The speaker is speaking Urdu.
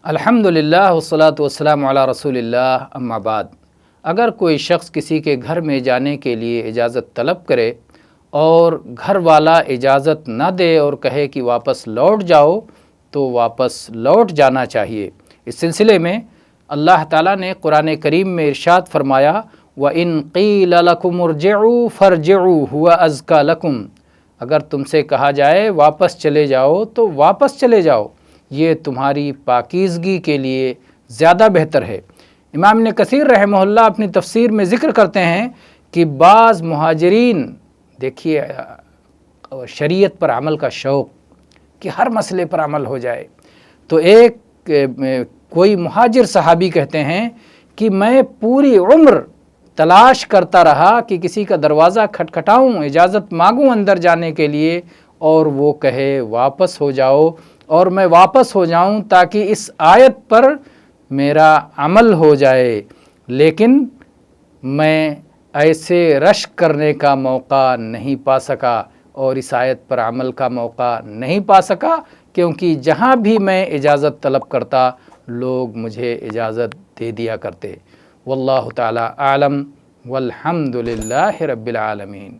الحمدللہ والصلاۃ والسلام علی رسول اللہ اما بعد۔ اگر کوئی شخص کسی کے گھر میں جانے کے لیے اجازت طلب کرے اور گھر والا اجازت نہ دے اور کہے کہ واپس لوٹ جاؤ، تو واپس لوٹ جانا چاہیے۔ اس سلسلے میں اللہ تعالیٰ نے قرآن کریم میں ارشاد فرمایا، وَإِن قِيلَ لَكُمُ ارْجِعُوا فَارْجِعُوا هُوَ أَزْكَىٰ لَكُمْ۔ اگر تم سے کہا جائے واپس چلے جاؤ تو واپس چلے جاؤ، یہ تمہاری پاکیزگی کے لیے زیادہ بہتر ہے۔ امام ابن کثیر رحمہ اللہ اپنی تفسیر میں ذکر کرتے ہیں کہ بعض مہاجرین، دیکھیے شریعت پر عمل کا شوق کہ ہر مسئلے پر عمل ہو جائے، تو ایک کوئی مہاجر صحابی کہتے ہیں کہ میں پوری عمر تلاش کرتا رہا کہ کسی کا دروازہ کھٹکھٹاؤں، اجازت مانگوں اندر جانے کے لیے، اور وہ کہے واپس ہو جاؤ اور میں واپس ہو جاؤں تاکہ اس آیت پر میرا عمل ہو جائے، لیکن میں ایسے رشک کرنے کا موقع نہیں پا سکا اور اس آیت پر عمل کا موقع نہیں پا سکا، کیونکہ جہاں بھی میں اجازت طلب کرتا لوگ مجھے اجازت دے دیا کرتے۔ واللہ تعالی اعلم والحمد للہ رب العالمین۔